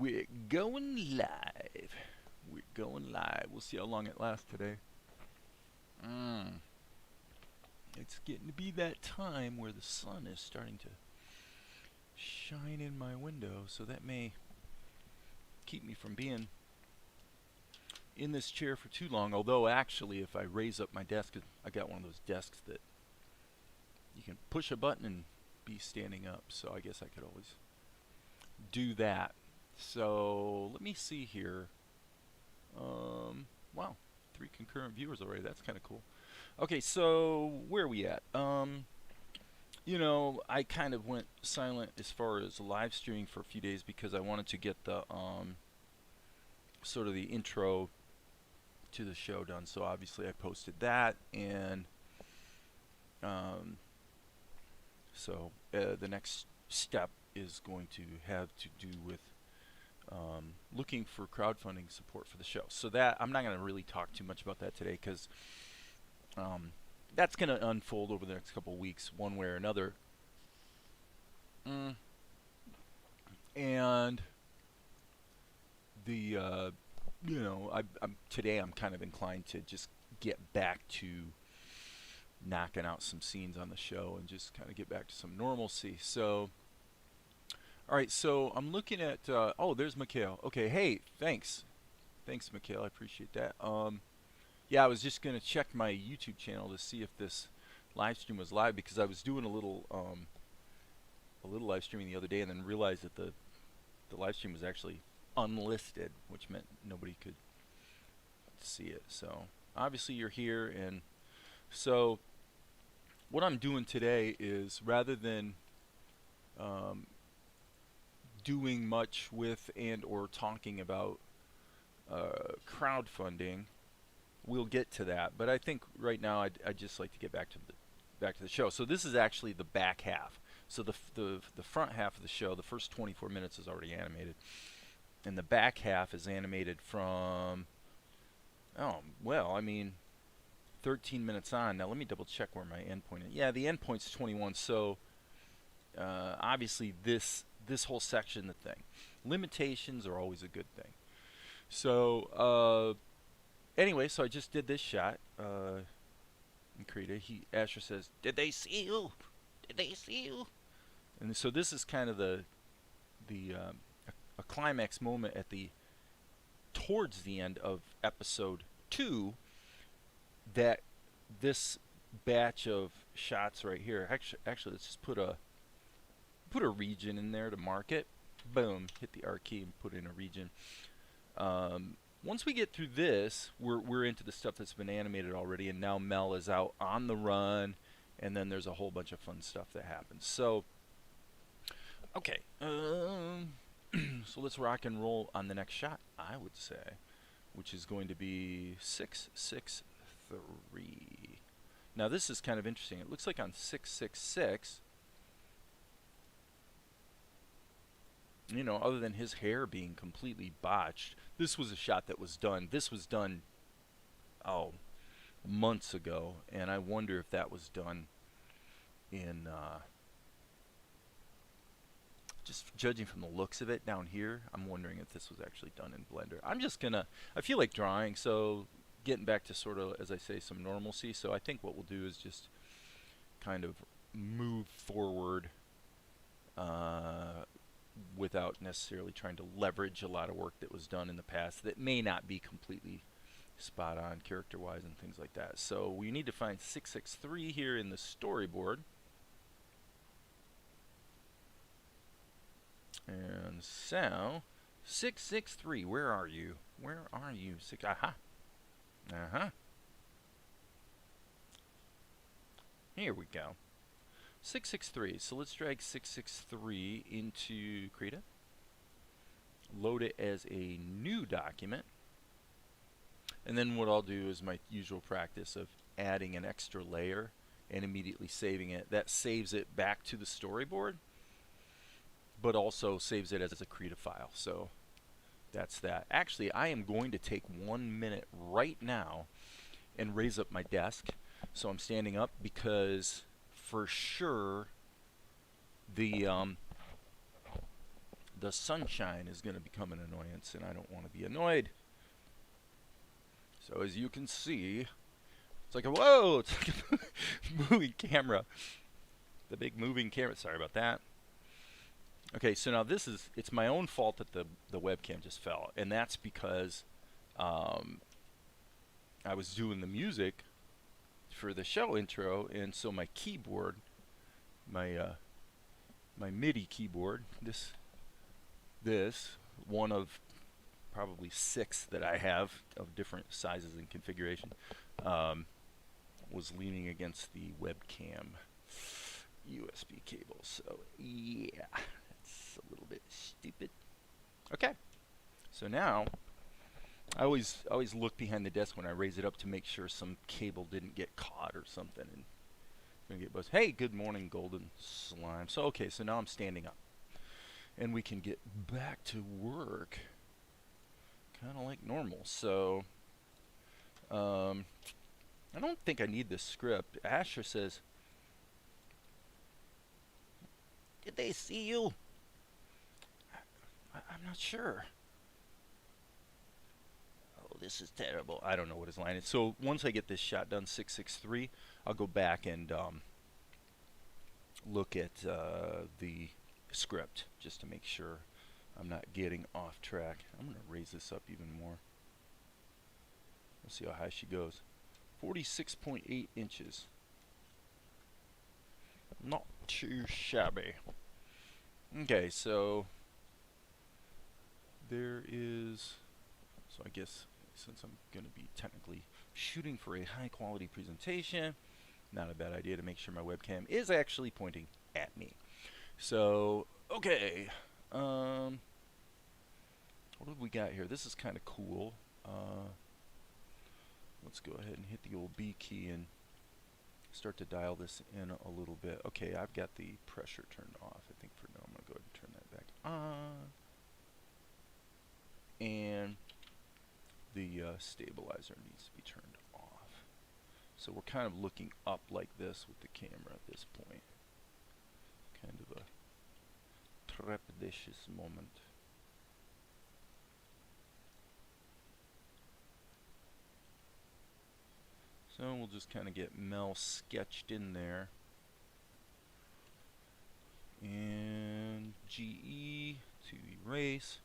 We're going live. We're going live. We'll see how long it lasts today. It's getting to be that time where the sun is starting to shine in my window, so that may keep me from being in this chair for too long. Although actually, if I raise up my desk, I got one of those desks that you can push a button and be standing up, so I guess I could always do that. So let me see here. Wow, 3 concurrent viewers already. That's kind of cool. Okay, so where are we at? You know, I kind of went silent as far as live streaming for a few days because I wanted to get the sort of the intro to the show done. So obviously I posted that, and so the next step is going to have to do with looking for crowdfunding support for the show. So that I'm not going to really talk too much about that today because that's going to unfold over the next couple of weeks, one way or another. And the you know, today I'm kind of inclined to just get back to knocking out some scenes on the show and just kind of get back to some normalcy. So all right, so I'm looking at oh, there's Mikhail. Okay, hey, thanks Mikhail, I appreciate that. Yeah, I was just gonna check my YouTube channel to see if this live stream was live, because I was doing a little live streaming the other day and then realized that the live stream was actually unlisted, which meant nobody could see it. So obviously you're here, and so what I'm doing today is, rather than doing much with and or talking about crowdfunding, we'll get to that, but I think right now I'd just like to get back to the show. So this is actually the back half. So the front half of the show, the first 24 minutes is already animated, and the back half is animated from, oh well, I mean, 13 minutes on. Now let me double check where my endpoint is. Yeah, the endpoint's 21. So obviously this whole section, the thing, limitations are always a good thing. So anyway, so I just did this shot in Krita. Asher says, "Did they see you? Did they see you?" And so this is kind of a climax moment at towards the end of episode 2. That this batch of shots right here. Actually, let's just put a region in there to mark it. Boom, hit the R key and put in a region. Once we get through this, we're into the stuff that's been animated already, and now Mel is out on the run, and then there's a whole bunch of fun stuff that happens. So, okay, so let's rock and roll on the next shot, I would say, which is going to be 663. Now this is kind of interesting. It looks like on 666, you know, other than his hair being completely botched, this was a shot that was done. This was done, oh, months ago, and I wonder if that was done in, just judging from the looks of it down here, I'm wondering if this was actually done in Blender. I feel like drawing, so getting back to sort of, as I say, some normalcy. So I think what we'll do is just kind of move forward without necessarily trying to leverage a lot of work that was done in the past that may not be completely spot on character-wise and things like that. So we need to find 663 here in the storyboard. And so, 663, where are you? Where are you? Aha. Uh-huh. Here we go. 663. So let's drag 663 into Krita. Load it as a new document. And then what I'll do is my usual practice of adding an extra layer and immediately saving it. That saves it back to the storyboard, but also saves it as a Krita file. So that's that. Actually, I am going to take 1 minute right now and raise up my desk. So I'm standing up because for sure the the sunshine is going to become an annoyance, and I don't want to be annoyed. So as you can see, it's like a, whoa, it's like a moving camera. The big moving camera. Sorry about that. Okay, so now it's my own fault that the webcam just fell. And that's because I was doing the music for the show intro, and so my keyboard, my MIDI keyboard, this one of probably 6 that I have of different sizes and configuration, was leaning against the webcam USB cable. So yeah, it's a little bit stupid. Okay, so now I always look behind the desk when I raise it up to make sure some cable didn't get caught or something and gonna get buzzed. Hey, good morning, golden slime. So okay, so now I'm standing up, and we can get back to work, kind of like normal. So I don't think I need this script. Asher says, "Did they see you?" I'm not sure. Oh, this is terrible. I don't know what his line is. So once I get this shot done, 663, I'll go back and look at the script just to make sure I'm not getting off track. I'm going to raise this up even more. Let's see how high she goes. 46.8 inches. Not too shabby. Okay, so there is, so I guess since I'm going to be technically shooting for a high quality presentation, not a bad idea to make sure my webcam is actually pointing at me. So, okay, what have we got here? This is kind of cool. Let's go ahead and hit the old B key and start to dial this in a little bit. Okay, I've got the pressure turned off. I think for now I'm going to go ahead and turn that back on. And the stabilizer needs to be turned off. So we're kind of looking up like this with the camera at this point. Kind of a trepidatious moment. So we'll just kind of get Mel sketched in there. And GE to erase.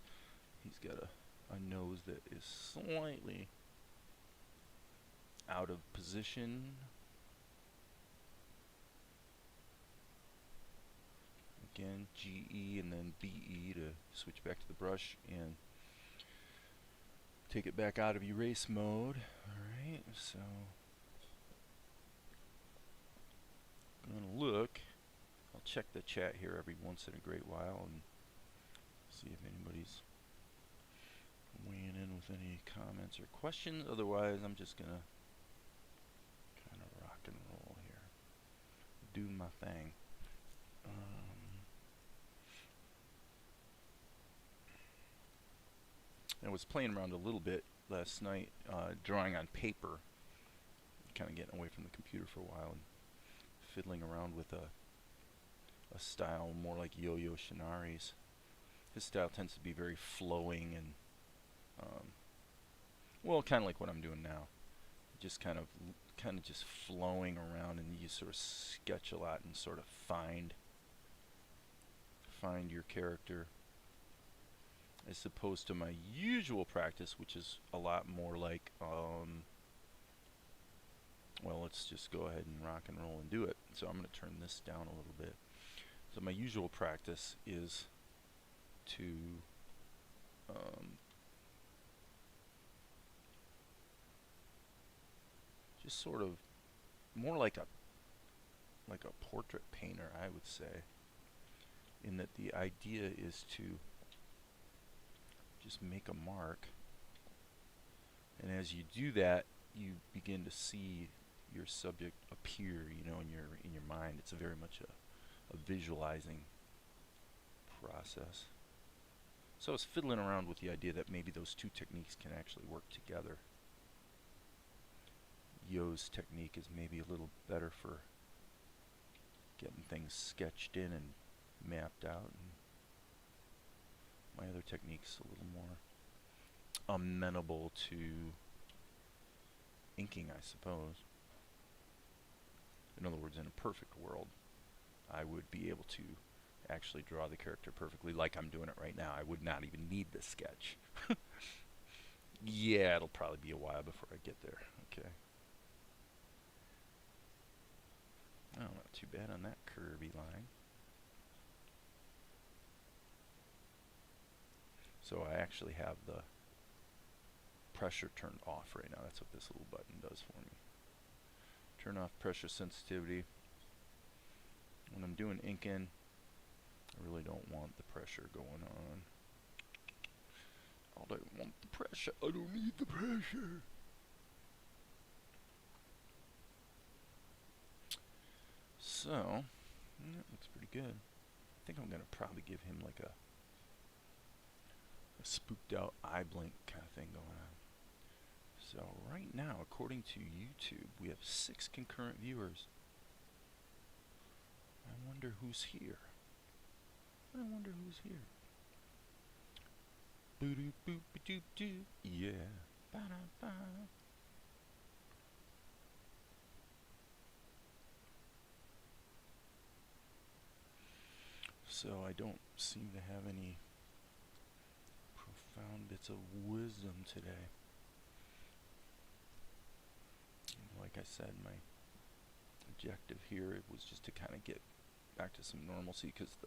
He's got a nose that is slightly out of position. Again, GE and then BE to switch back to the brush and take it back out of erase mode. Alright, so I'm going to look. I'll check the chat here every once in a great while and see if anybody's weighing in with any comments or questions. Otherwise, I'm just going to kind of rock and roll here. Do my thing. I was playing around a little bit last night, drawing on paper, kind of getting away from the computer for a while and fiddling around with a style more like Yo-Yo Shinari's. His style tends to be very flowing and well, kind of like what I'm doing now. Just kind of just flowing around, and you sort of sketch a lot and sort of find your character, as opposed to my usual practice, which is a lot more like well, let's just go ahead and rock and roll and do it. So I'm going to turn this down a little bit. So my usual practice is to just sort of more like a portrait painter, I would say, in that the idea is to just make a mark, and as you do that, you begin to see your subject appear, you know, in your mind. It's very much a visualizing process. So I was fiddling around with the idea that maybe those two techniques can actually work together. Yo's technique is maybe a little better for getting things sketched in and mapped out, and technique's a little more amenable to inking, I suppose. In other words, in a perfect world, I would be able to actually draw the character perfectly like I'm doing it right now. I would not even need the sketch. Yeah, it'll probably be a while before I get there. Okay. Oh, not too bad on that curvy line. So I actually have the pressure turned off right now. That's what this little button does for me. Turn off pressure sensitivity. When I'm doing inking, I really don't want the pressure going on. I don't want the pressure. I don't need the pressure. So, that looks pretty good. I think I'm going to probably give him like a spooked out eye blink kind of thing going on. So right now, according to YouTube, we have 6 concurrent viewers. I wonder who's here. I wonder who's here. Boo doo boo ba doo doo. Yeah. Ba da ba. So I don't seem to have any profound bits of wisdom today. Like I said, my objective here was just to kind of get back to some normalcy, because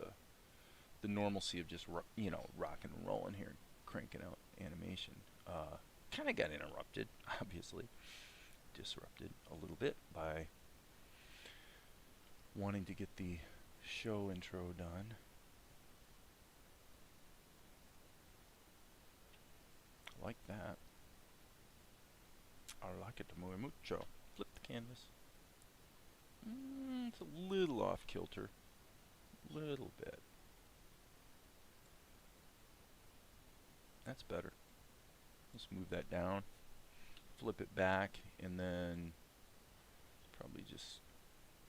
the normalcy of just rocking and rolling here, cranking out animation, kind of got interrupted, obviously, disrupted a little bit by wanting to get the show intro done. I like that. I like it muy mucho. Flip the canvas. It's a little off kilter. Little bit. That's better. Let's move that down. Flip it back, and then probably just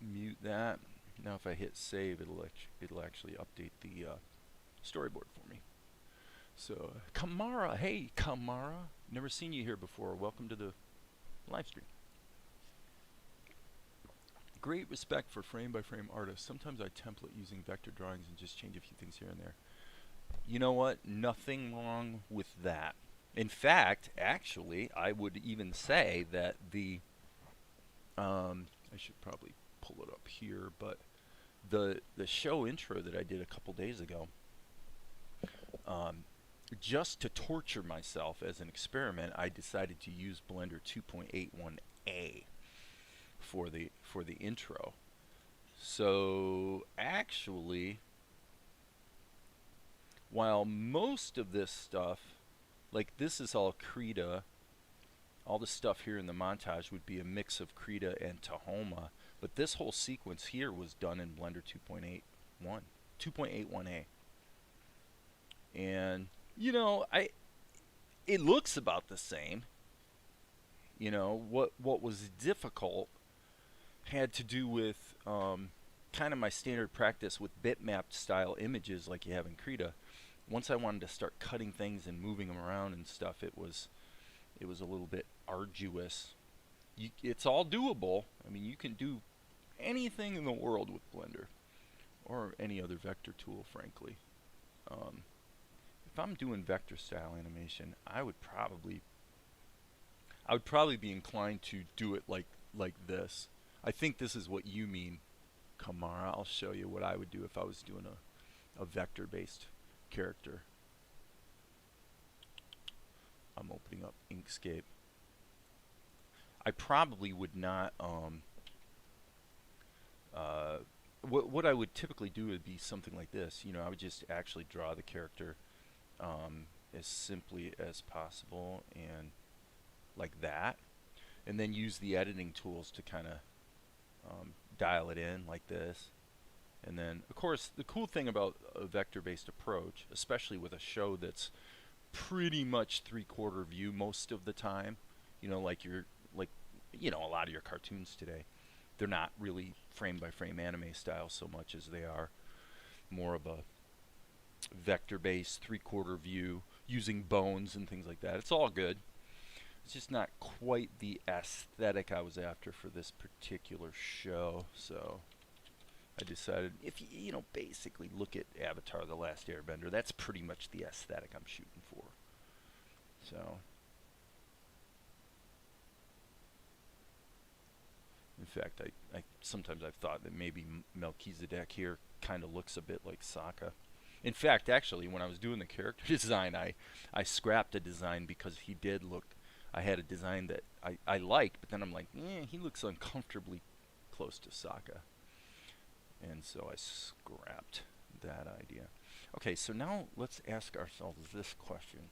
mute that. Now if I hit save, it'll actually update the storyboard for me. So Kamara, hey Kamara, never seen you here before. Welcome to the live stream. Great respect for frame-by-frame artists. Sometimes I template using vector drawings and just change a few things here and there. You know what? Nothing wrong with that. In fact, actually, I would even say that the I should probably pull it up here, but the show intro that I did a couple days ago, just to torture myself as an experiment, I decided to use Blender 2.81a for the intro. So actually, while most of this stuff, like this is all Krita, all the stuff here in the montage would be a mix of Krita and Tahoma, but this whole sequence here was done in Blender 2.81a. And you know, it looks about the same. You know, what was difficult had to do with kind of my standard practice with bitmapped style images like you have in Krita. Once I wanted to start cutting things and moving them around and stuff, it was a little bit arduous. It's all doable. I mean, you can do anything in the world with Blender or any other vector tool, frankly. If I'm doing vector style animation, I would probably be inclined to do it like this. I think this is what you mean, Kamara. I'll show you what I would do if I was doing a vector-based character. I'm opening up Inkscape. I probably would not. What I would typically do would be something like this. You know, I would just actually draw the character as simply as possible and like that, and then use the editing tools to kind of dial it in like this. And then, of course, the cool thing about a vector-based approach, especially with a show that's pretty much 3/4 view most of the time, you know, like a lot of your cartoons today, they're not really frame-by-frame anime style so much as they are more of a vector-based 3/4 view using bones and things like that. It's all good. It's just not quite the aesthetic I was after for this particular show. So I decided, if you know, basically look at Avatar: The Last Airbender, that's pretty much the aesthetic I'm shooting for. So, in fact, I sometimes I've thought that maybe Melchizedek here kind of looks a bit like Sokka. In fact, actually, when I was doing the character design, I scrapped a design because he did look. I had a design that I liked, but then I'm like, he looks uncomfortably close to Sokka. And so I scrapped that idea. Okay, so now let's ask ourselves this question.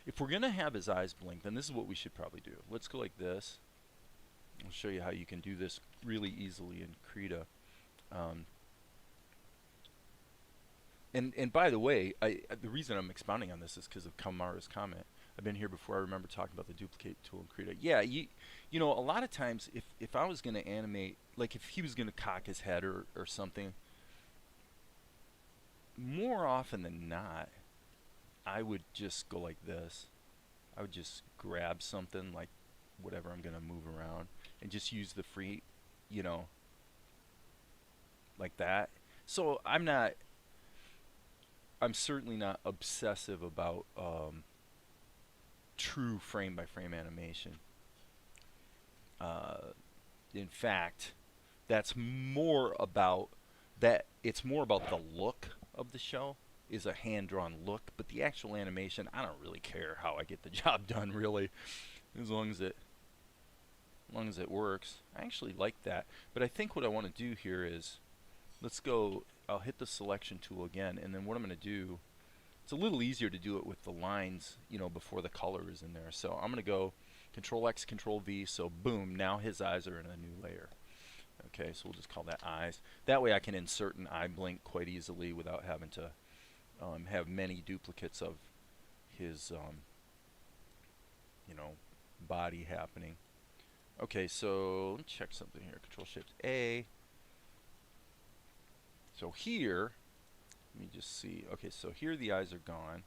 If we're going to have his eyes blink, then this is what we should probably do. Let's go like this. I'll show you how you can do this really easily in Krita. And by the way, the reason I'm expounding on this is because of Kamara's comment. I've been here before. I remember talking about the duplicate tool in Krita. Yeah, you know, a lot of times if I was going to animate, like if he was going to cock his head or something, more often than not, I would just go like this. I would just grab something like whatever I'm going to move around and just use the free, you know, like that. So I'm certainly not obsessive about true frame-by-frame animation. In fact, that's more about that. It's more about the look of the show, is a hand-drawn look, but the actual animation, I don't really care how I get the job done, really, as long as it works. I actually like that, but I think what I want to do here is, let's go. I'll hit the selection tool again, and then what I'm going to do, it's a little easier to do it with the lines, you know, before the color is in there. So I'm going to go Control X, Control V, so boom, now his eyes are in a new layer. Okay, so we'll just call that eyes. That way I can insert an eye blink quite easily without having to have many duplicates of his, you know, body happening. Okay, so let's check something here. Control Shift A. So here, let me just see. Okay, so here the eyes are gone,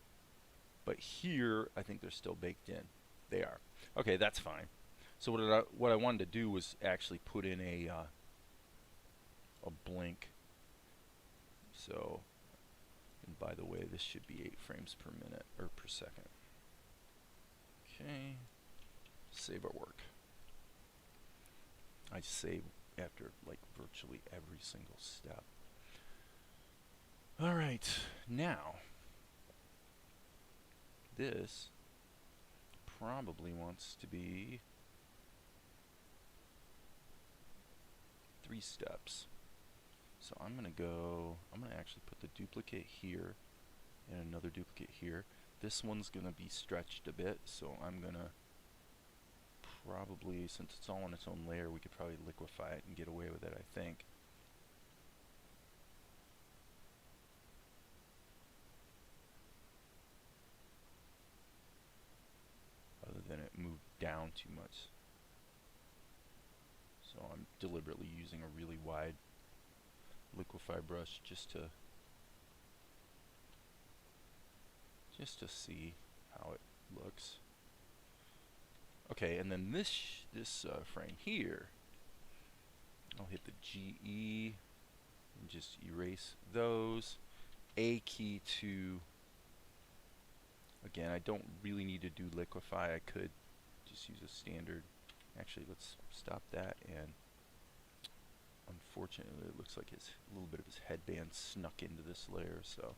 but here I think they're still baked in. They are. Okay, that's fine. So what I wanted to do was actually put in a blink. So, and by the way, this should be 8 frames per minute or per second. Okay, save our work. I save after like virtually every single step. All right, now this probably wants to be 3 steps. So I'm going to actually put the duplicate here and another duplicate here. This one's going to be stretched a bit, so I'm going to probably, since it's all on its own layer, we could probably liquefy it and get away with it, I think. Other than it moved down too much. So I'm deliberately using a really wide liquefy brush just to see how it looks. Okay, and then this frame here, I'll hit the GE and just erase those. A key to, again, I don't really need to do liquefy. I could just use a standard. Actually, let's stop that, and unfortunately it looks like a little bit of his headband snuck into this layer, so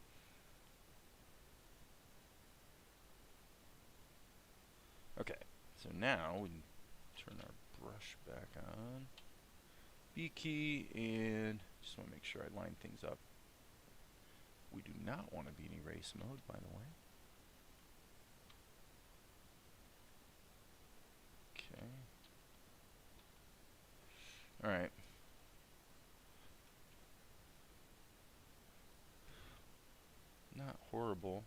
okay, so now we can turn our brush back on, B key, and just want to make sure I line things up. We do not want to be in erase mode, by the way. Okay. Alright. Not horrible,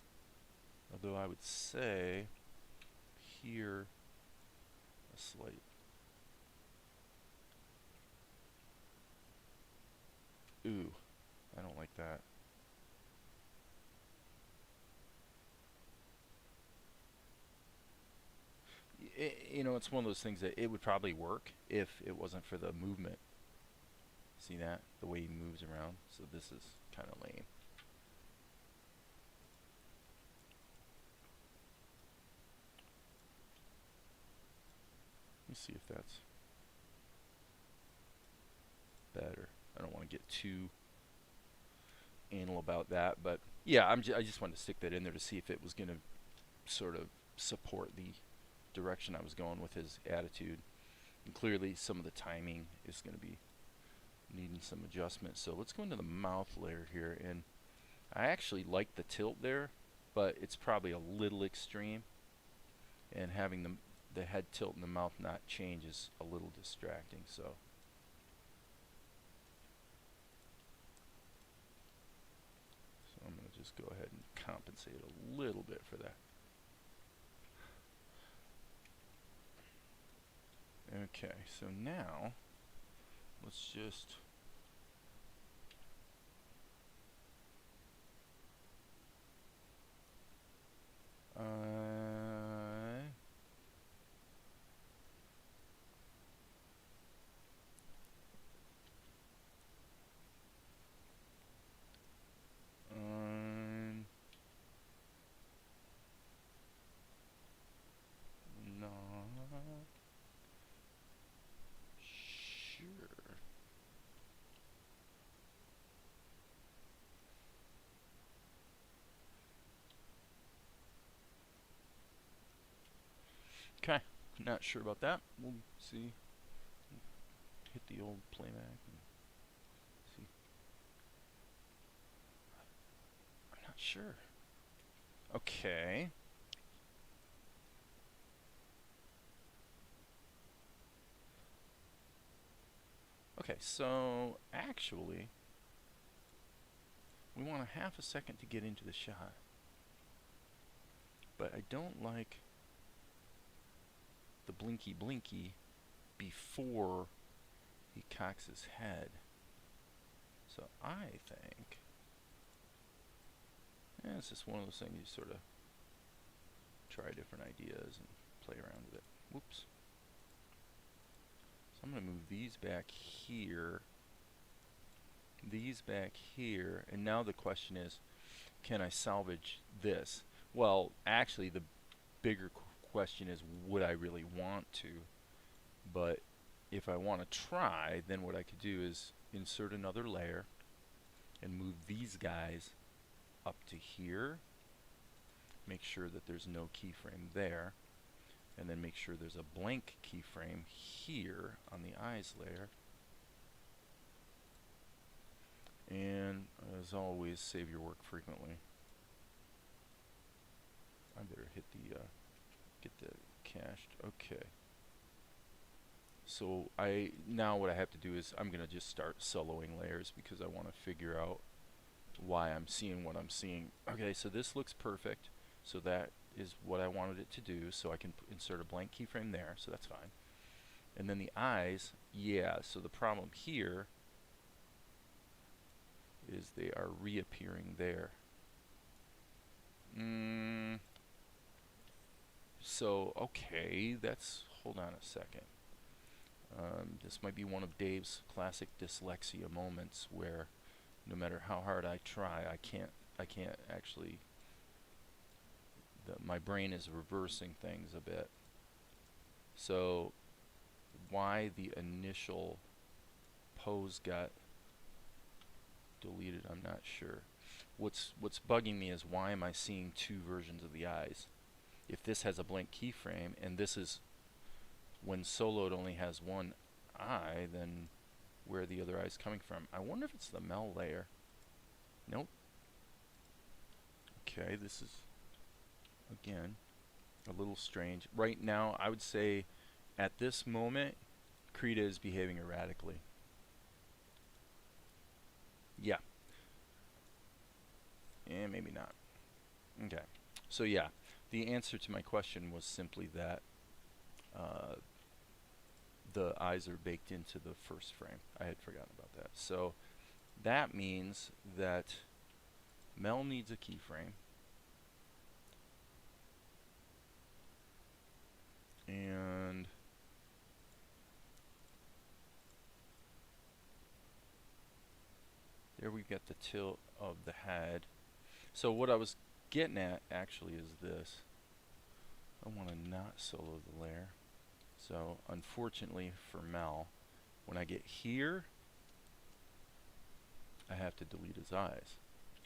although I would say here a slight. Ooh, I don't like that. you know, it's one of those things that it would probably work if it wasn't for the movement. See that? The way he moves around. So this is kind of lame. Let me see if that's better. I don't want to get too anal about that, but yeah, I just wanted to stick that in there to see if it was going to sort of support the direction I was going with his attitude. And clearly some of the timing is going to be needing some adjustment. So let's go into the mouth layer here, and I actually like the tilt there, but it's probably a little extreme, and having the head tilt and the mouth not change is a little distracting. So I'm going to just go ahead and compensate a little bit for that. Okay, so now let's just okay, not sure about that. We'll see. Hit the old playback and see. I'm not sure. Okay. Okay, so actually, we want a half a second to get into the shot. But I don't like the blinky blinky before he cocks his head. So I think, yeah, it's just one of those things you sort of try different ideas and play around with it. Whoops. So I'm going to move these back here, and now the question is, can I salvage this? Well, actually, the bigger question is, would I really want to? But if I want to try, then what I could do is insert another layer and move these guys up to here. Make sure that there's no keyframe there, and then make sure there's a blank keyframe here on the eyes layer. And as always, save your work frequently. I better hit the get the cached. Okay. So now what I have to do is I'm gonna just start soloing layers because I want to figure out why I'm seeing what I'm seeing. Okay, so this looks perfect. So that is what I wanted it to do. So I can insert a blank keyframe there. So that's fine. And then the eyes, yeah. So the problem here is they are reappearing there. So, okay, hold on a second. This might be one of Dave's classic dyslexia moments where no matter how hard I try, I can't actually, my brain is reversing things a bit. So, why the initial pose got deleted, I'm not sure. What's bugging me is, why am I seeing two versions of the eyes? If this has a blank keyframe and this is when soloed only has one eye, then where are the other eyes coming from? I wonder if it's the mel layer. Nope. Okay, this is again a little strange. Right now, I would say at this moment, Krita is behaving erratically. Yeah. And maybe not. Okay. So yeah, the answer to my question was simply that the eyes are baked into the first frame. I had forgotten about that. So that means that Mel needs a keyframe. And we got the tilt of the head. So what I was getting at actually is this. I want to not solo the layer. So unfortunately for Mel, when I get here, I have to delete his eyes.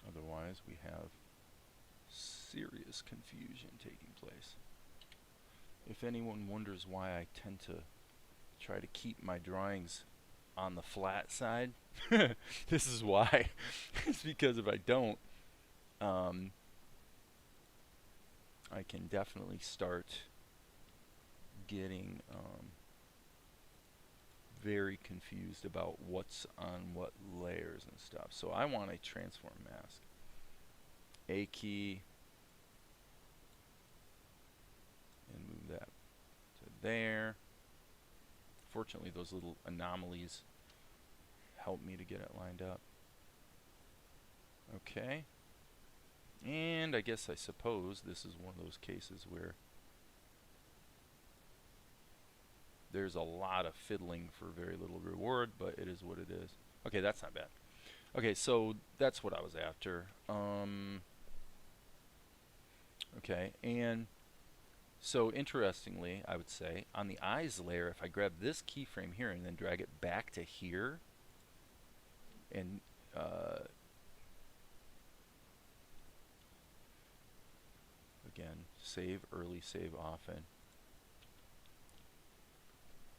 Otherwise, we have serious confusion taking place. If anyone wonders why I tend to try to keep my drawings on the flat side, this is why. It's because if I don't, I can definitely start getting very confused about what's on what layers and stuff. So I want a transform mask. A key, and move that to there. Fortunately, those little anomalies help me to get it lined up. Okay. And I suppose this is one of those cases where there's a lot of fiddling for very little reward, but it is what it is. Okay, that's not bad. Okay, so that's what I was after. Okay, and so interestingly, I would say, on the eyes layer, if I grab this keyframe here and then drag it back to here, and again, save early, save often.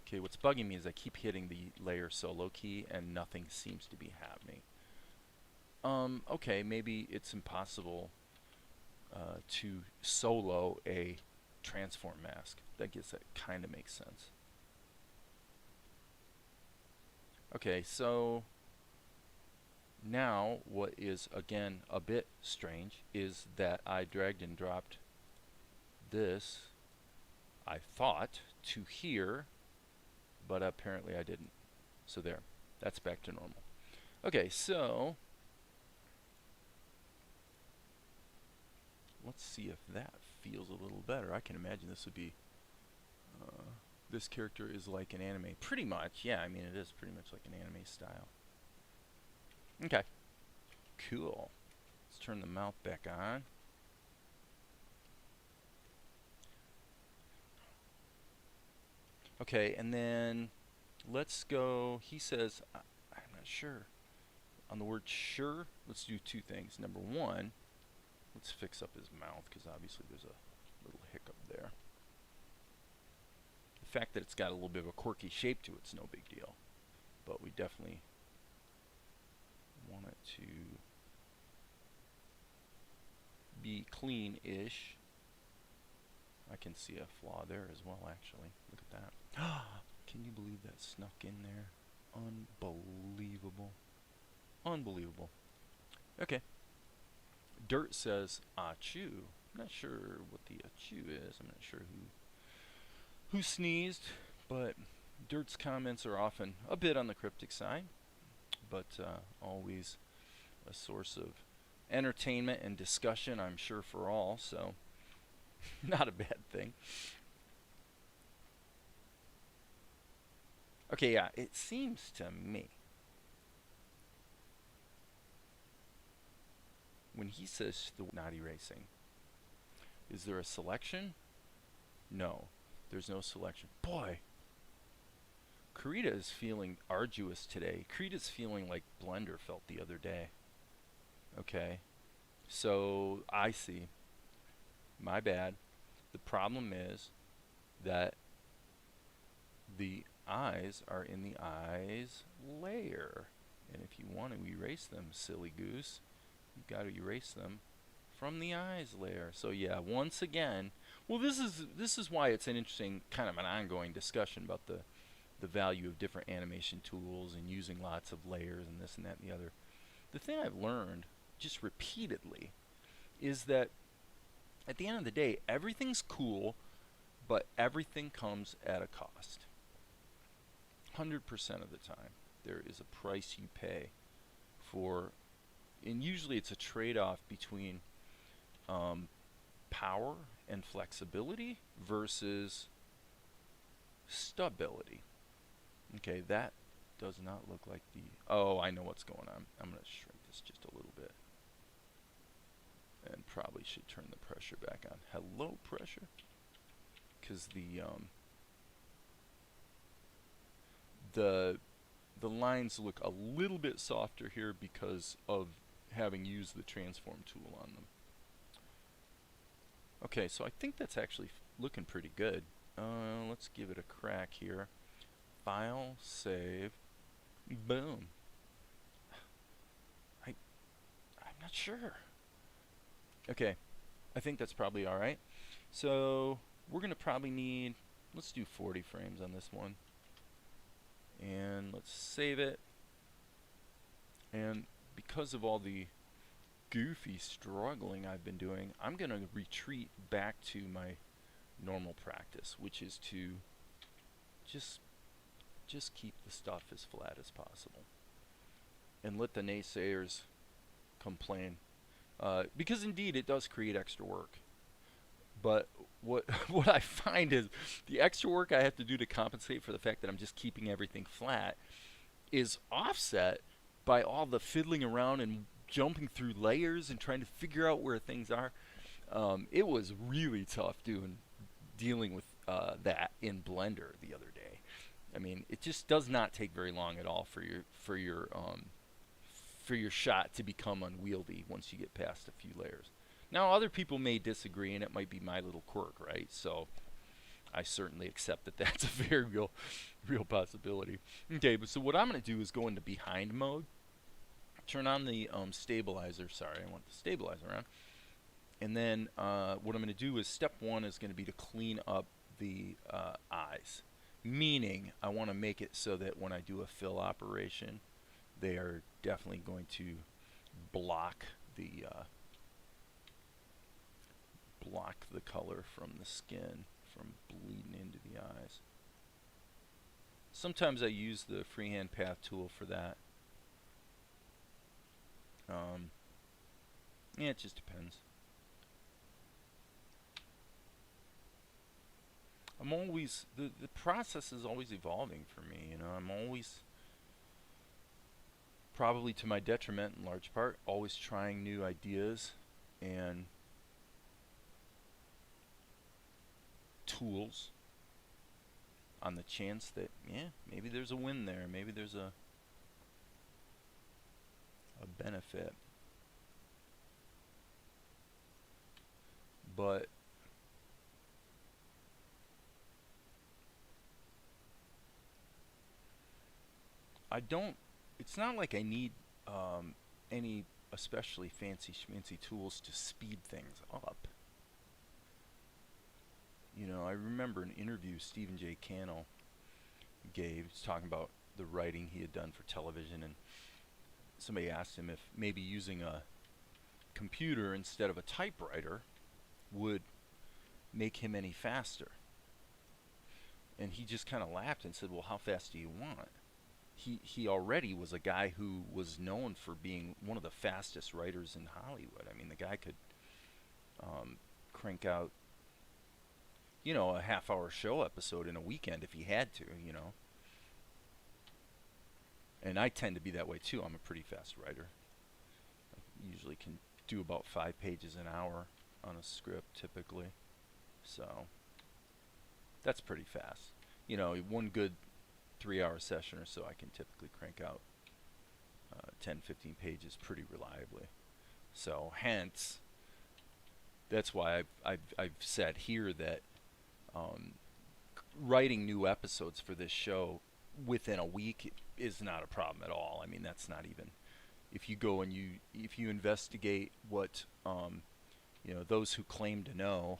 Okay, what's bugging me is I keep hitting the layer solo key and nothing seems to be happening. Okay, maybe it's impossible to solo a transform mask. That kind of makes sense. Okay, so now what is again a bit strange is that I dragged and dropped this, I thought, to here, but apparently I didn't. So there, that's back to normal. Okay, so let's see if that feels a little better. I can imagine this would be, this character is like an anime. Pretty much, yeah, I mean it is pretty much like an anime style. Okay, cool. Let's turn the mouth back on. Okay, and then let's go, he says, I'm not sure. On the word sure, let's do two things. Number one, let's fix up his mouth, because obviously there's a little hiccup there. The fact that it's got a little bit of a quirky shape to it's no big deal. But we definitely want it to be clean-ish. I can see a flaw there as well, actually. Look at that. Can you believe that snuck in there? Unbelievable. Unbelievable. Okay. Dirt says achoo. I'm not sure what the achoo is. I'm not sure who sneezed, but Dirt's comments are often a bit on the cryptic side, but always a source of entertainment and discussion, I'm sure, for all, so not a bad thing. Okay, yeah, it seems to me when he says the not erasing, is there a selection? No, there's no selection. Boy, Krita is feeling arduous today. Krita's feeling like Blender felt the other day. Okay, so I see. My bad. The problem is that the eyes are in the eyes layer. And if you want to erase them, silly goose, you've got to erase them from the eyes layer. So yeah, once again, well, this is why it's an interesting kind of an ongoing discussion about the value of different animation tools and using lots of layers and this and that and the other. The thing I've learned just repeatedly is that at the end of the day, everything's cool, but everything comes at a cost. 100% of the time, there is a price you pay for, and usually it's a trade-off between power and flexibility versus stability. Okay, that does not look like the... Oh, I know what's going on. I'm going to shrink this this just a little bit. And probably should turn the pressure back on. Hello, pressure. Because the lines look a little bit softer here because of having used the transform tool on them. Okay, so I think that's actually looking pretty good. Let's give it a crack here. File, save, boom. I'm not sure. Okay, I think that's probably all right. So we're gonna probably need, let's do 40 frames on this one. And let's save it. And because of all the goofy struggling I've been doing, I'm gonna retreat back to my normal practice, which is to just keep the stuff as flat as possible and let the naysayers complain, because indeed it does create extra work. But what what I find is the extra work I have to do to compensate for the fact that I'm just keeping everything flat is offset by all the fiddling around and jumping through layers and trying to figure out where things are. It was really tough dealing with that in Blender the other day. I mean, it just does not take very long at all for your shot to become unwieldy once you get past a few layers. Now, other people may disagree, and it might be my little quirk, right? So I certainly accept that that's a very real possibility. Okay, but so what I'm going to do is go into behind mode, turn on the stabilizer. Sorry, I want the stabilizer on. And then what I'm going to do is step one is going to be to clean up the eyes. Meaning, I want to make it so that when I do a fill operation, they are definitely going to block the color from the skin from bleeding into the eyes. Sometimes I use the freehand path tool for that. Yeah, it just depends. I'm always, the process is always evolving for me, you know. I'm always, probably to my detriment in large part, always trying new ideas and tools on the chance that, yeah, maybe there's a win there, maybe there's a benefit. But I don't, it's not like I need any especially fancy schmancy tools to speed things up. You know, I remember an interview Stephen J. Cannell gave. He was talking about the writing he had done for television, and somebody asked him if maybe using a computer instead of a typewriter would make him any faster. And he just kind of laughed and said, well, how fast do you want? He already was a guy who was known for being one of the fastest writers in Hollywood. I mean, the guy could crank out, you know, a half-hour show episode in a weekend if he had to, you know. And I tend to be that way too. I'm a pretty fast writer. I usually can do about 5 pages an hour on a script typically. So that's pretty fast. You know, one good 3-hour session or so, I can typically crank out 10, 15 pages pretty reliably. So hence, that's why I've said here that writing new episodes for this show within a week is not a problem at all. I mean, that's not even, if you go and if you investigate what you know, those who claim to know,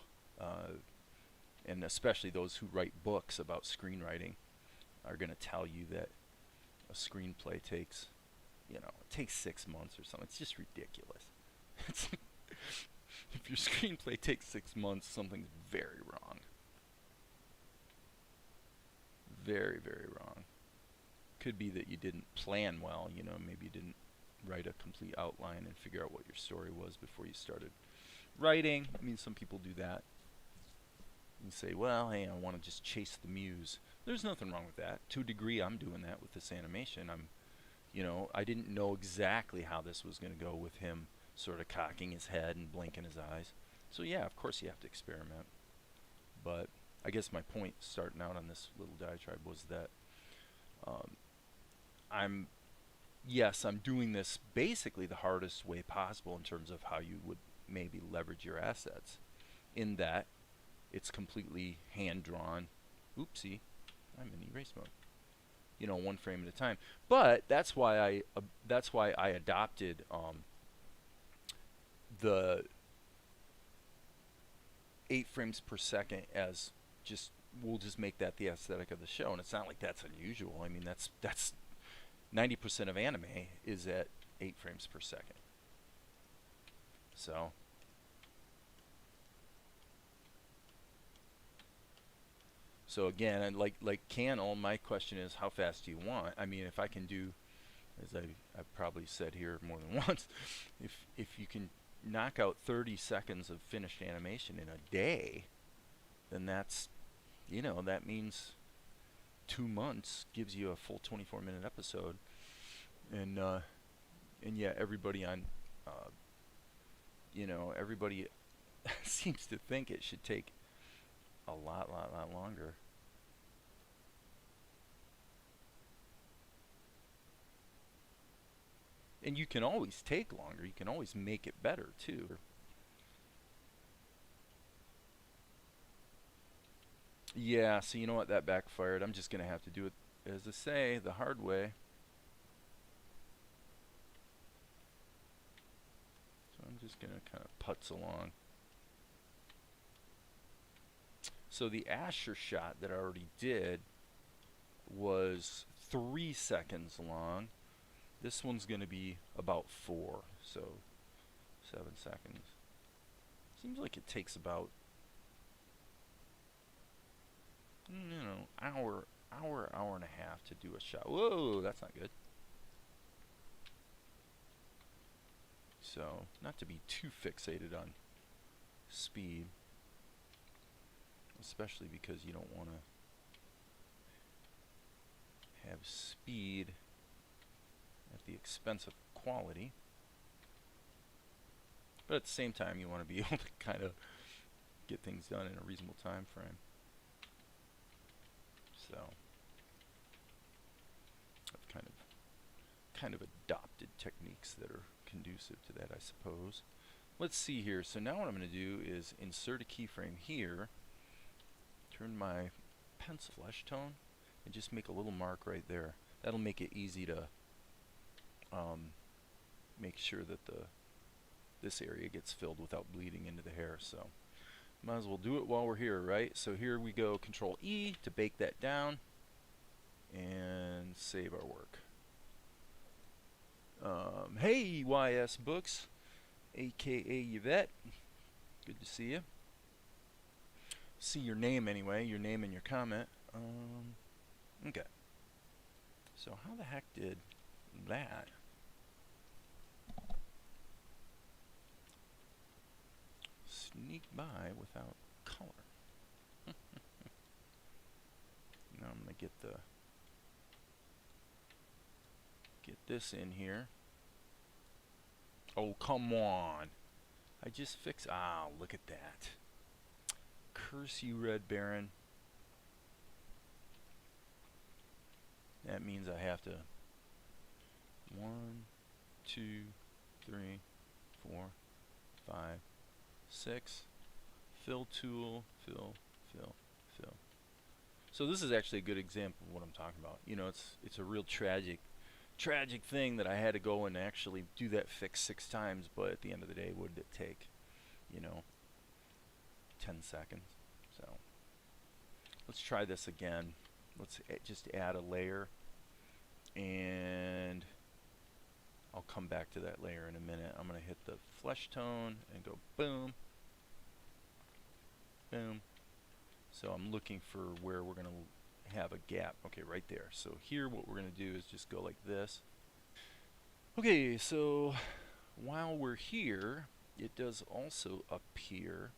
and especially those who write books about screenwriting, are going to tell you that a screenplay takes, you know, it takes 6 months or something. It's just ridiculous. If your screenplay takes 6 months, something's very wrong. Very, very wrong. Could be that you didn't plan well, you know, maybe you didn't write a complete outline and figure out what your story was before you started writing. I mean, some people do that. You say, well, hey, I want to just chase the muse. There's nothing wrong with that. To a degree, I'm doing that with this animation. I'm, You know, I didn't know exactly how this was going to go with him sort of cocking his head and blinking his eyes. So yeah, of course you have to experiment. But I guess my point starting out on this little diatribe was that um, I'm yes, I'm doing this basically the hardest way possible in terms of how you would maybe leverage your assets. In that it's completely hand drawn. Oopsie, I'm in erase mode. You know, one frame at a time. But that's why I adopted the 8 frames per second as just we'll just make that the aesthetic of the show, and it's not like that's unusual. I mean, that's 90% of anime is at 8 frames per second. So again, and like Canon, my question is, how fast do you want? I mean, if I can do, as I've probably said here more than once, if you can knock out 30 seconds of finished animation in a day, then that's, you know, that means 2 months gives you a full 24-minute episode, and yeah, everybody on, you know, everybody seems to think it should take a lot longer. And you can always take longer. You can always make it better too. Yeah, so you know what? That backfired. I'm just going to have to do it, as I say, the hard way. So I'm just going to kind of putz along. So the Asher shot that I already did was 3 seconds long. This one's going to be about 4, so 7 seconds. Seems like it takes about, you know, hour and a half to do a shot. Whoa, that's not good. So, not to be too fixated on speed, especially because you don't want to have speed at the expense of quality. But at the same time, you want to be able to kind of get things done in a reasonable time frame. So I've kind of adopted techniques that are conducive to that, I suppose. Let's see here. So now what I'm going to do is insert a keyframe here, turn my pencil flesh tone, and just make a little mark right there. That'll make it easy to make sure that this area gets filled without bleeding into the hair. So might as well do it while we're here, right? So here we go, Control E to bake that down and save our work. Hey, YS Books, aka Yvette, good to see you. See your name anyway, your name and your comment. Okay. So how the heck did that sneak by without color? Now I'm gonna get this in here. Oh, come on. I just fixed, look at that. Curse you, Red Baron. That means I have to 1, 2, 3, 4, 5, 6. Fill tool, fill. So this is actually a good example of what I'm talking about. You know, it's a real tragic thing that I had to go and actually do that fix 6 times, but at the end of the day, what did it take? You know, 10 seconds. So let's try this again. Let's just add a layer, and I'll come back to that layer in a minute. I'm going to hit the flesh tone and go boom, boom. So I'm looking for where we're going to have a gap. Okay, right there. So here what we're going to do is just go like this. Okay, so while we're here, it does also appear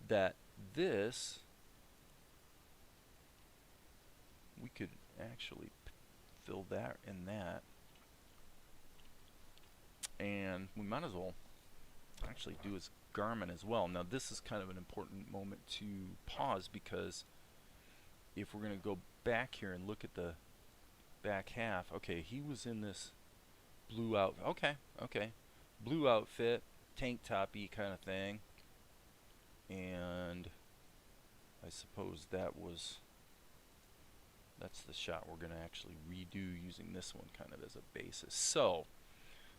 that this we could actually fill that and that. And we might as well actually do his garment as well. Now this is kind of an important moment to pause, because if we're going to go back here and look at the back half, okay, he was in this blue outfit. Okay, blue outfit, tank toppy kind of thing, and I suppose that's the shot we're going to actually redo using this one kind of as a basis. So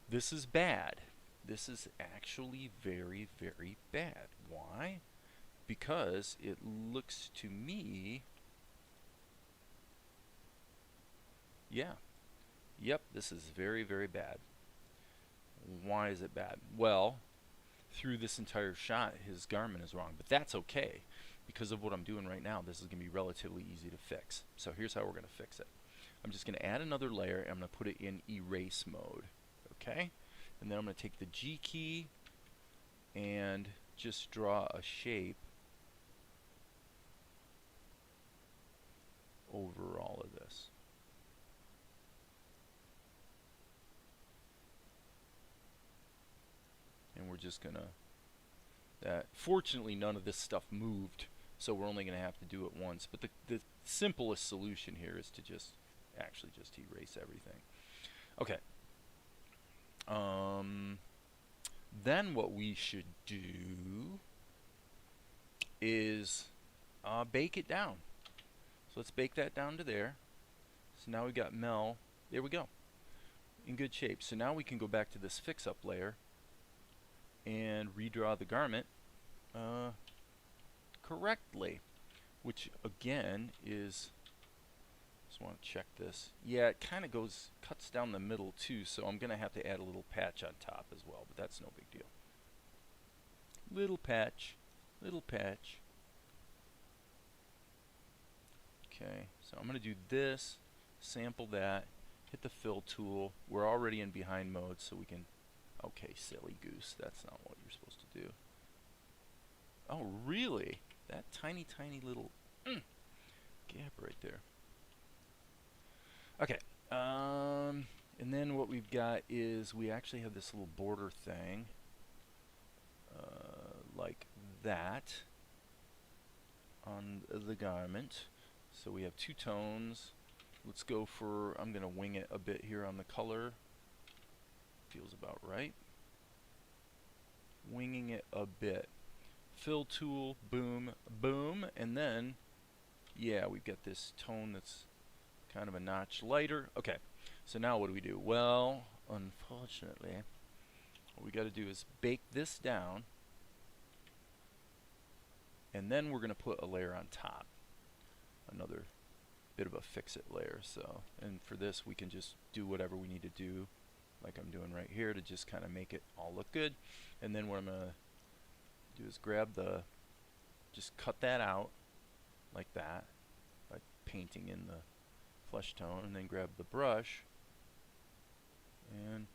this is bad. This is actually very, very bad. Why? Because it looks to me, yep, this is very, very bad. Why is it bad? Well, through this entire shot, his garment is wrong, but that's okay. Because of what I'm doing right now, this is going to be relatively easy to fix. So here's how we're going to fix it. I'm just going to add another layer, and I'm going to put it in erase mode. Okay? And then I'm going to take the G key and just draw a shape over all of this. And we're just going to... fortunately, none of this stuff moved, so we're only going to have to do it once. But the simplest solution here is to just actually just erase everything. Okay. Then what we should do is bake it down. So let's bake that down to there. So now we got Mel. There we go. In good shape. So now we can go back to this fix-up layer and redraw the garment correctly, which again is, just want to check this. Yeah, it kind of cuts down the middle too, so I'm going to have to add a little patch on top as well, but that's no big deal. Little patch, little patch. Okay, so I'm going to do this, sample that, hit the fill tool. We're already in behind mode, so we can, okay, silly goose, that's not what you're supposed to do. Oh, really? That tiny, tiny little gap right there. Okay, and then what we've got is we actually have this little border thing, like that, on the garment. So we have two tones. Let's go for, I'm going to wing it a bit here on the color. Feels about right. Winging it a bit. Fill tool, boom, boom, and then, yeah, we've got this tone that's kind of a notch lighter. Okay, so now what do we do? Well, unfortunately, what we got to do is bake this down, and then we're going to put a layer on top. Another bit of a fix-it layer. So, and for this, we can just do whatever we need to do, like I'm doing right here, to just kind of make it all look good. And then what I'm going to do is grab just cut that out like that by painting in the flesh tone, and then grab the brush and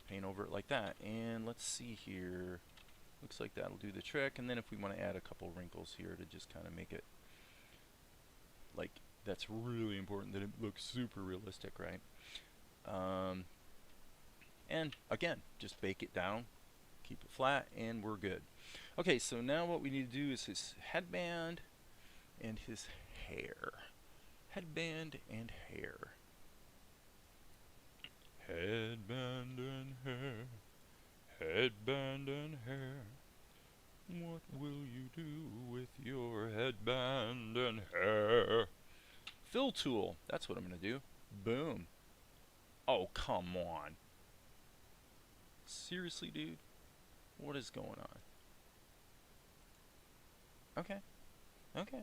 paint over it like that. And let's see here, looks like that'll do the trick. And then if we want to add a couple wrinkles here to just kind of make it, like, that's really important that it looks super realistic, right? And again, just bake it down, keep it flat, and we're good. Okay, so now what we need to do is his headband and his hair. Headband and hair. Headband and hair. Headband and hair. What will you do with your headband and hair? Fill tool. That's what I'm going to do. Boom. Oh, come on. Seriously, dude? What is going on? Okay. Okay.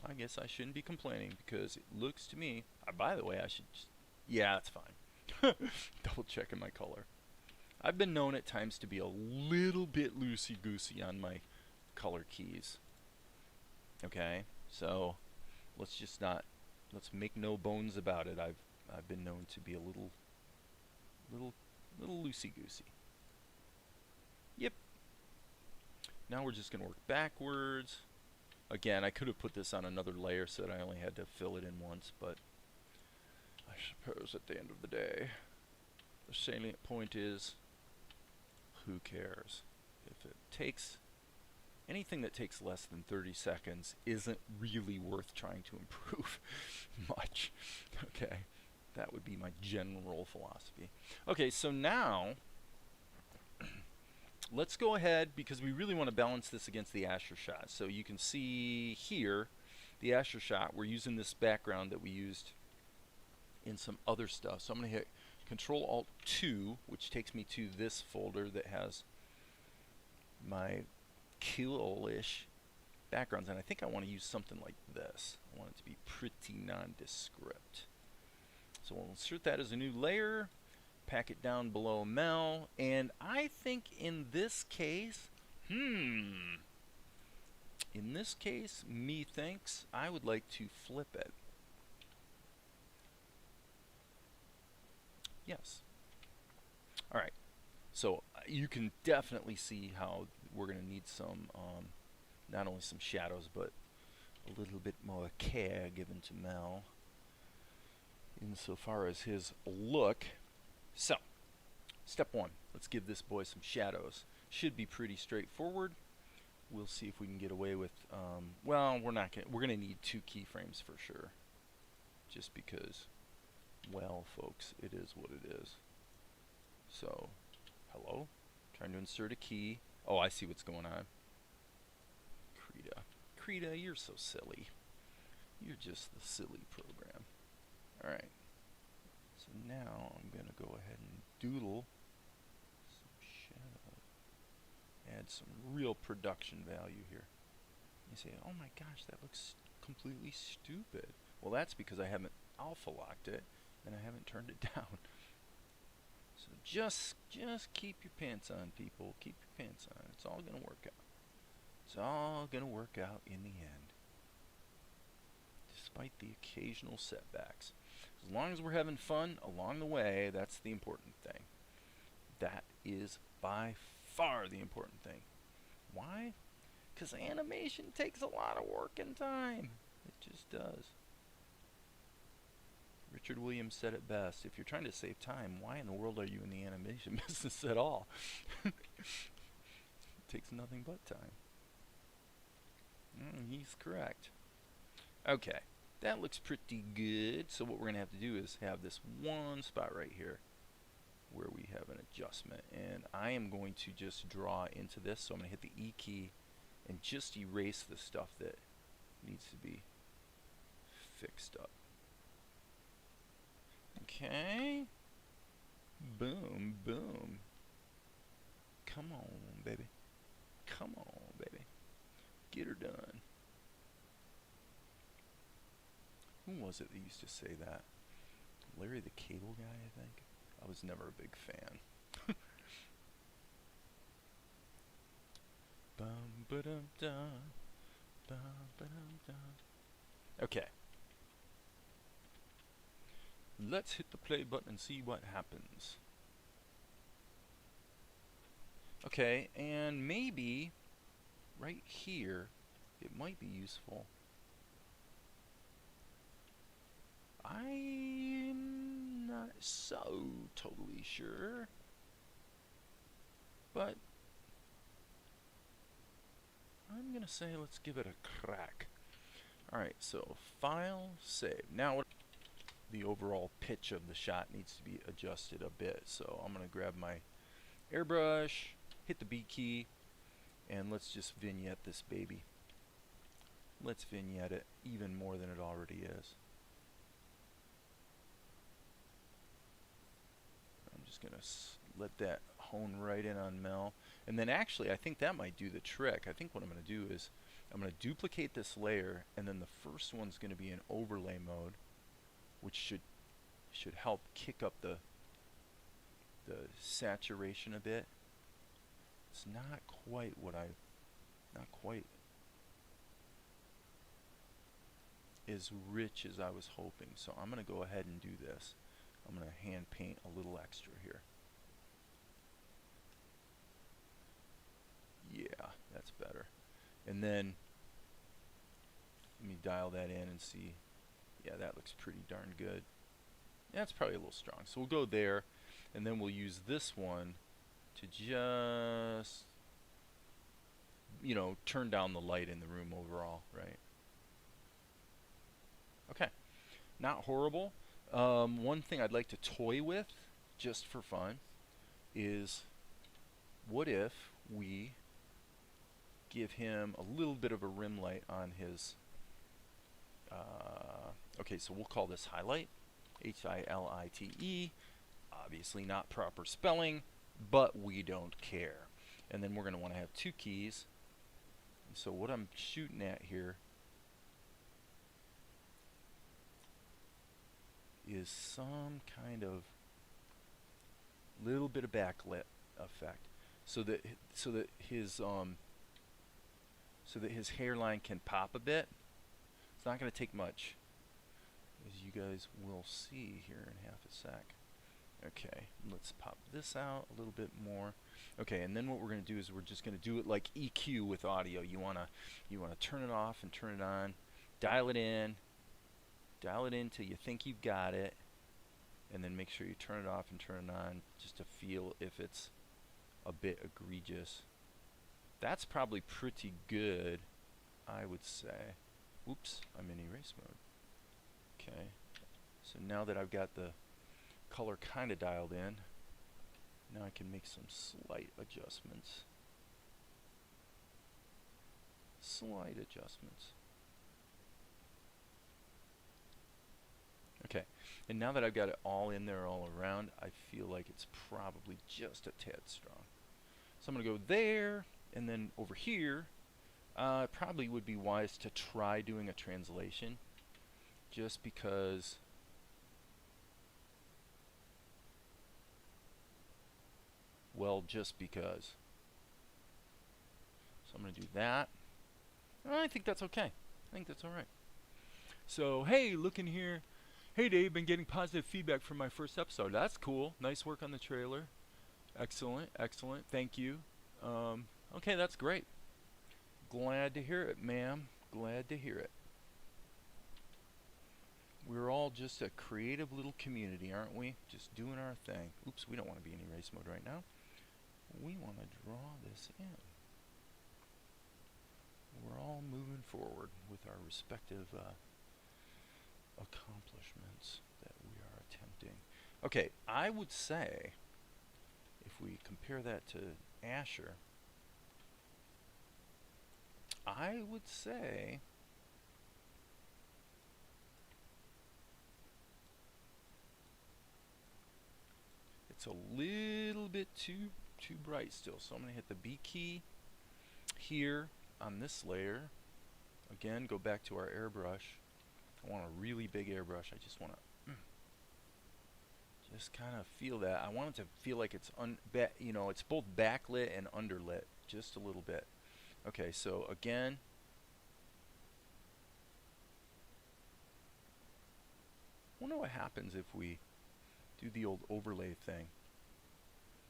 I guess I shouldn't be complaining, because it looks to me... by the way, I should just... yeah, that's fine. Double checking my color. I've been known at times to be a little bit loosey-goosey on my color keys. Okay? So, let's just not... let's make no bones about it. I've been known to be a little loosey-goosey. Yep. Now we're just going to work backwards. Again, I could have put this on another layer so that I only had to fill it in once, but I suppose at the end of the day, the salient point is, who cares? If it takes, anything that takes less than 30 seconds isn't really worth trying to improve much. Okay, that would be my general philosophy. Okay, so now let's go ahead, because we really want to balance this against the Asher shot. So you can see here, the Asher shot, we're using this background that we used in some other stuff. So I'm going to hit Control-Alt-2, which takes me to this folder that has my cool-ish backgrounds. And I think I want to use something like this. I want it to be pretty nondescript. So we'll insert that as a new layer, pack it down below Mel, and I think in this case, methinks I would like to flip it. Yes. Alright, so you can definitely see how we're going to need some, not only some shadows, but a little bit more care given to Mel insofar as his look. So, step one, let's give this boy some shadows. Should be pretty straightforward. We'll see if we can get away with, well, we're going to need 2 keyframes for sure. Just because, well, folks, it is what it is. So, hello? Trying to insert a key. Oh, I see what's going on. Krita, you're so silly. You're just the silly program. Alright. So now I'm going to go ahead and doodle some shadow. Add some real production value here. You say, oh my gosh, that looks completely stupid. Well, that's because I haven't alpha locked it and I haven't turned it down. So just keep your pants on, people. Keep your pants on. It's all going to work out. It's all going to work out in the end. Despite the occasional setbacks. As long as we're having fun along the way, that's the important thing. That is by far the important thing. Why? Because animation takes a lot of work and time. It just does. Richard Williams said it best. If you're trying to save time, why in the world are you in the animation business at all? It takes nothing but time. He's correct. Okay, that looks pretty good. So what we're going to have to do is have this one spot right here where we have an adjustment. And I am going to just draw into this. So I'm going to hit the E key and just erase the stuff that needs to be fixed up. Okay. Boom, boom. Come on, baby. Come on, baby. Get her done. Who was it that used to say that? Larry the Cable Guy, I think. I was never a big fan. Bum ba dum dum. Bum ba dum dum. Okay. Let's hit the play button and see what happens. Okay, and maybe right here it might be useful. I'm not so totally sure, but I'm gonna say let's give it a crack. Alright, so file, save. Now what? The overall pitch of the shot needs to be adjusted a bit, so I'm gonna grab my airbrush, hit the B key, and let's just vignette this baby. Let's vignette it even more than it already is. I'm just gonna let that hone right in on Mel, and then actually I think that might do the trick. I think what I'm gonna do is I'm gonna duplicate this layer, and then the first one's gonna be in overlay mode, which should help kick up the saturation a bit. It's not quite as rich as I was hoping. So I'm going to go ahead and do this. I'm going to hand paint a little extra here. Yeah, that's better. And then let me dial that in and see. Yeah, that looks pretty darn good. That's probably a little strong. So we'll go there, and then we'll use this one to just, you know, turn down the light in the room overall, right? Okay, not horrible. One thing I'd like to toy with, just for fun, is what if we give him a little bit of a rim light on his, okay, so we'll call this highlight, H-I-L-I-T-E, obviously not proper spelling, but we don't care. And then we're going to want to have two keys. And so what I'm shooting at here is some kind of little bit of backlit effect, so that his hairline can pop a bit. It's not going to take much, as you guys will see here in half a sec. Okay, let's pop this out a little bit more. Okay, and then what we're going to do is we're just going to do it like EQ with audio. You wanna turn it off and turn it on, dial it in till you think you've got it, and then make sure you turn it off and turn it on just to feel if it's a bit egregious. That's probably pretty good, I would say. Oops, I'm in erase mode. Okay, so now that I've got the color kind of dialed in, now I can make some slight adjustments. Okay, and now that I've got it all in there all around, I feel like it's probably just a tad strong. So I'm going to go there, and then over here, it probably would be wise to try doing a translation, just because So I'm going to do that. I think that's okay. I think that's all right. So, hey, look in here. Hey, Dave, been getting positive feedback from my first episode. That's cool. Nice work on the trailer. Excellent, excellent. Thank you. Okay, that's great. Glad to hear it, ma'am. Glad to hear it. We're all just a creative little community, aren't we? Just doing our thing. Oops, we don't want to be in erase mode right now. We want to draw this in. We're all moving forward with our respective accomplishments that we are attempting. Okay, I would say, if we compare that to Asher, I would say it's a little bit too bright still. So I'm going to hit the B key here on this layer. Again, go back to our airbrush. I want a really big airbrush. I just want to just kind of feel that. I want it to feel like it's it's both backlit and underlit just a little bit. Okay, so again, I wonder what happens if we do the old overlay thing.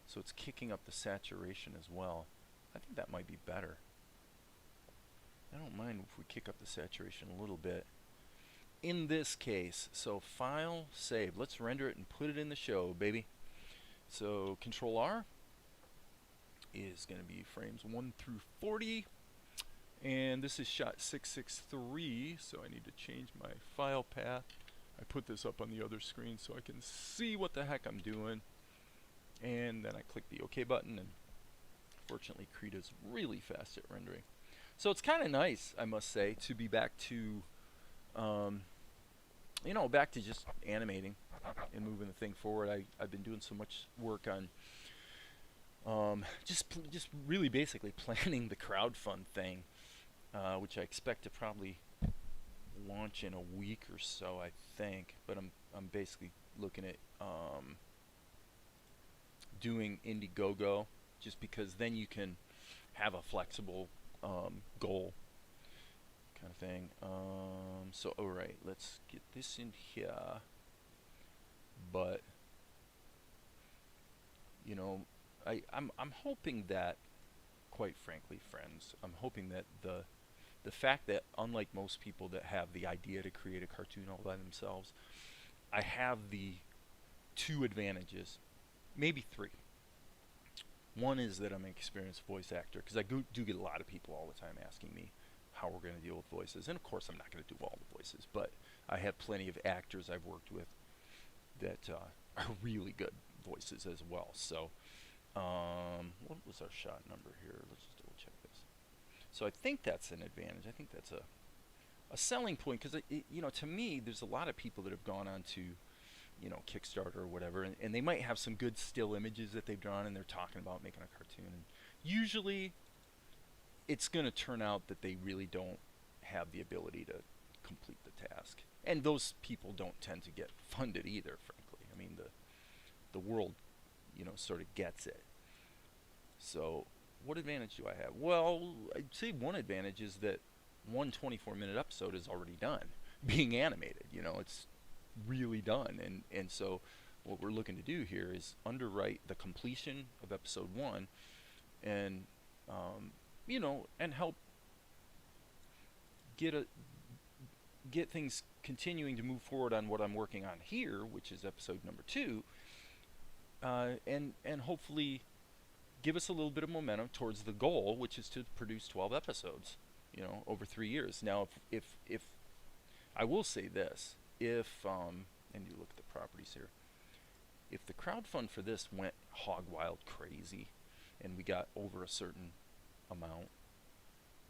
So it's kicking up the saturation as well. I think that might be better. I don't mind if we kick up the saturation a little bit. In this case, so file, save. Let's render it and put it in the show, baby. So Control R is going to be frames 1 through 40. And this is shot 663, so I need to change my file path. I put this up on the other screen so I can see what the heck I'm doing. And then I click the OK button, and fortunately Krita's really fast at rendering. So it's kind of nice, I must say, to be back to, back to just animating and moving the thing forward. I've been doing so much work on just really basically planning the crowdfund thing, which I expect to probably launch in a week or so, I think. But I'm basically looking at doing Indiegogo, just because then you can have a flexible goal kind of thing. So alright, let's get this in here. But I'm hoping that, quite frankly, friends, I'm hoping that the fact that, unlike most people that have the idea to create a cartoon all by themselves, I have the two advantages, maybe three. One is that I'm an experienced voice actor, because I do get a lot of people all the time asking me how we're going to deal with voices. And of course, I'm not going to do all the voices, but I have plenty of actors I've worked with that are really good voices as well. So, what was our shot number here? Let's just double check this. So I think that's an advantage. I think that's a selling point, because you know, to me, there's a lot of people that have gone on to, you know, Kickstarter or whatever, and they might have some good still images that they've drawn, and they're talking about making a cartoon. And usually, it's going to turn out that they really don't have the ability to complete the task, and those people don't tend to get funded either. Frankly, I mean, the world, you know, sort of gets it. So, what advantage do I have? Well, I'd say one advantage is that one 24-minute episode is already done, being animated. You know, it's really done, and so what we're looking to do here is underwrite the completion of episode 1, and you know, and help get things continuing to move forward on what I'm working on here, which is episode number 2, and hopefully give us a little bit of momentum towards the goal, which is to produce 12 episodes, you know, over 3 years. Now, if I will say this, if and you look at the properties here, if the crowdfund for this went hog wild crazy, and we got over a certain amount,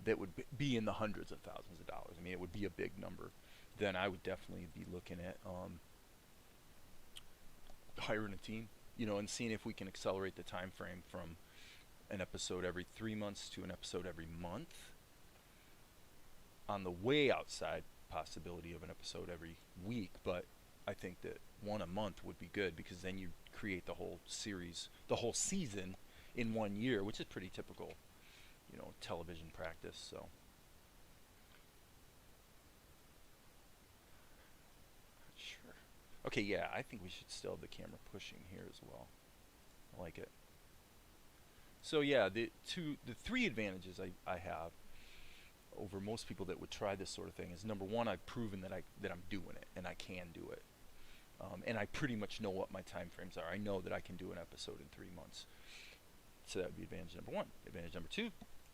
that would be in the hundreds of thousands of dollars. I mean, it would be a big number. Then I would definitely be looking at hiring a team, you know, and seeing if we can accelerate the time frame from an episode every 3 months to an episode every month, on the way outside possibility of an episode every week. But I think that one a month would be good, because then you create the whole series, the whole season in 1 year, which is pretty typical, you know, television practice. So sure. Okay, yeah, I think we should still have the camera pushing here as well. I like it. So yeah, the three advantages I have over most people that would try this sort of thing is, number one, I've proven that I'm doing it, and I can do it. And I pretty much know what my time frames are. I know that I can do an episode in 3 months. So that would be advantage number one. Advantage number two,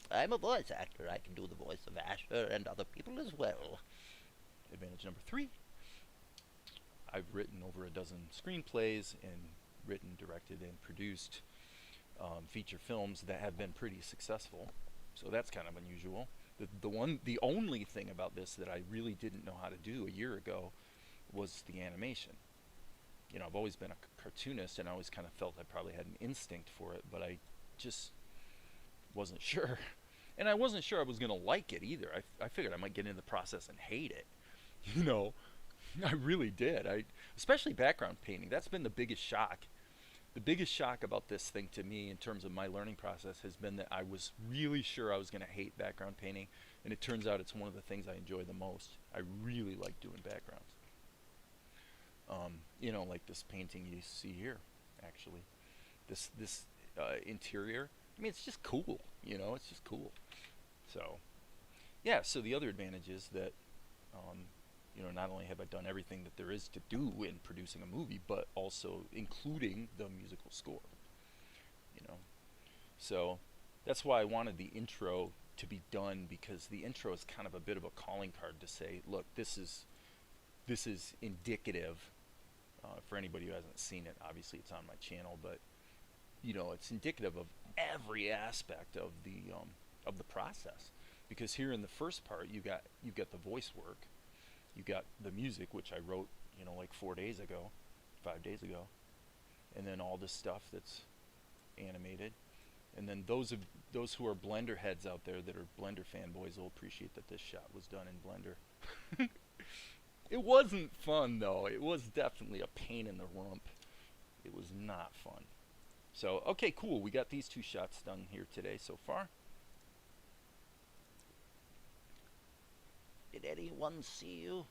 I'm a voice actor. I can do the voice of Asher and other people as well. advantage number three, I've written over a dozen screenplays and written, directed, and produced feature films that have been pretty successful. So that's kind of unusual. The only thing about this that I really didn't know how to do a year ago was the animation. You know, I've always been a cartoonist, and I always kind of felt I probably had an instinct for it, but I just wasn't sure. And I wasn't sure I was going to like it either. I figured I might get into the process and hate it. You know, I really did. Especially background painting. That's been the biggest shock. The biggest shock about this thing to me in terms of my learning process has been that I was really sure I was going to hate background painting, and it turns out it's one of the things I enjoy the most. I really like doing backgrounds. You know, like this painting you see here, actually. This interior. I mean, it's just cool. You know, it's just cool. So, yeah. So the other advantage is that, you know, not only have I done everything that there is to do in producing a movie, but also including the musical score. You know, so that's why I wanted the intro to be done, because the intro is kind of a bit of a calling card to say, look, this is indicative. For anybody who hasn't seen it, obviously it's on my channel, but you know, it's indicative of every aspect of the process. Because here in the first part, you've got the voice work, you got the music, which I wrote, you know, like 5 days ago, and then all this stuff that's animated. And then those who are Blender heads out there that are Blender fanboys will appreciate that this shot was done in Blender. It wasn't fun, though. It was definitely a pain in the rump. It was not fun. So, okay, cool. We got these two shots done here today so far. Did anyone see you?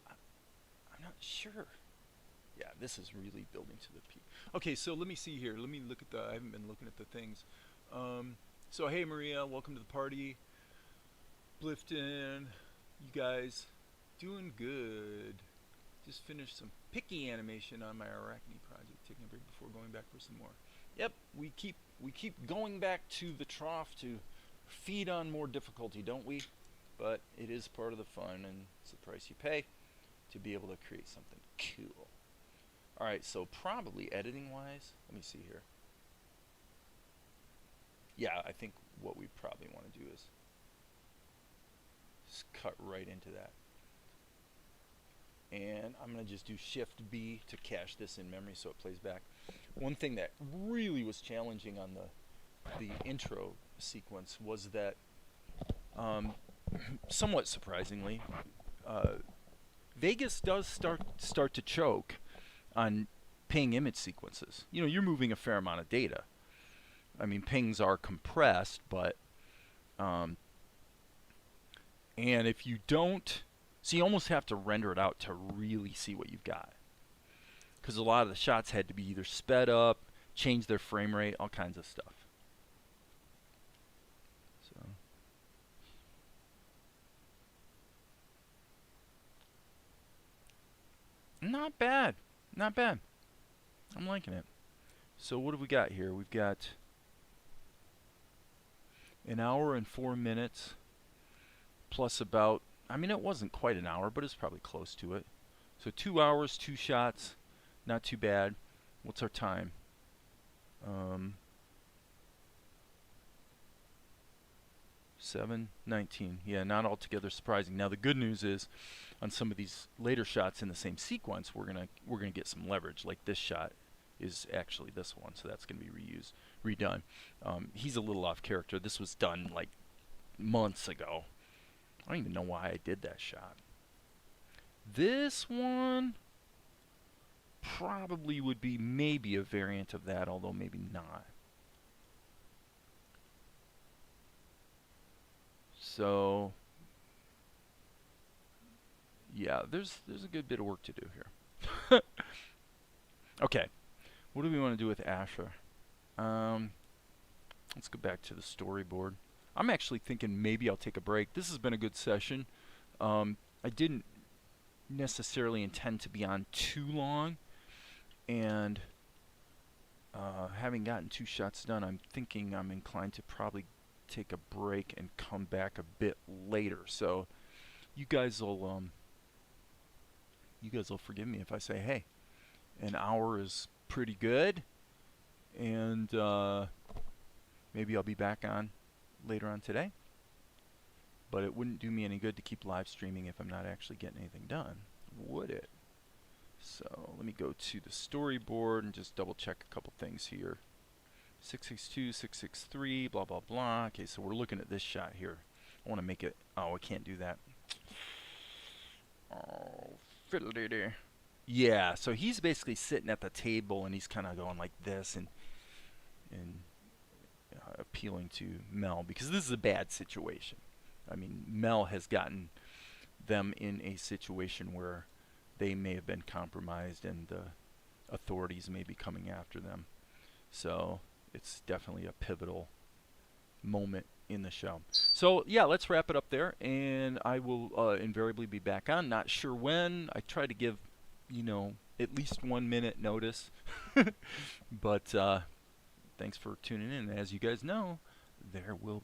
I'm not sure. Yeah, this is really building to the peak. Okay, so let me see here. Let me look at I haven't been looking at the things. So, hey, Maria, welcome to the party. Blifton, you guys doing good. Just finished some picky animation on my Arachne project. Taking a break before going back for some more. Yep, we keep going back to the trough to feed on more difficulty, don't we? But it is part of the fun, and it's the price you pay to be able to create something cool. All right, so probably editing-wise, let me see here. Yeah, I think what we probably want to do is just cut right into that. And I'm going to just do Shift B to cache this in memory so it plays back. One thing that really was challenging on the intro sequence was that, somewhat surprisingly, Vegas does start to choke on ping image sequences. You know, you're moving a fair amount of data. I mean, pings are compressed, but and if you don't, so you almost have to render it out to really see what you've got, because a lot of the shots had to be either sped up, change their frame rate, all kinds of stuff. So not bad, not bad. I'm liking it. So what have we got here? We've got an hour and 4 minutes plus about, I mean, it wasn't quite an hour, but it's probably close to it. So 2 hours, 2 shots, not too bad. What's our time? 7:19. Yeah, not altogether surprising. Now the good news is, on some of these later shots in the same sequence, we're gonna get some leverage. Like this shot is actually this one, so that's gonna be redone. He's a little off character. This was done like months ago. I don't even know why I did that shot. This one probably would be maybe a variant of that, although maybe not. So yeah, there's a good bit of work to do here. Okay, what do we want to do with Asher? Let's go back to the storyboard. I'm actually thinking maybe I'll take a break. This has been a good session. I didn't necessarily intend to be on too long, and having gotten 2 shots done, I'm thinking I'm inclined to probably take a break and come back a bit later. So you guys will forgive me if I say, hey, an hour is pretty good, and maybe I'll be back on later on today. But it wouldn't do me any good to keep live streaming if I'm not actually getting anything done, would it? So let me go to the storyboard and just double check a couple things here. 662, 663, blah blah blah. Okay, so we're looking at this shot here. I want to make it, oh, I can't do that. Oh, fiddle-dee-dee. Yeah, so he's basically sitting at the table and he's kind of going like this and appealing to Mel, because this is a bad situation. I mean, Mel has gotten them in a situation where they may have been compromised and the authorities may be coming after them. So it's definitely a pivotal moment in the show. So yeah, let's wrap it up there, and I will invariably be back on. Not sure when. I try to give, you know, at least 1 minute notice. But thanks for tuning in. As you guys know, there will be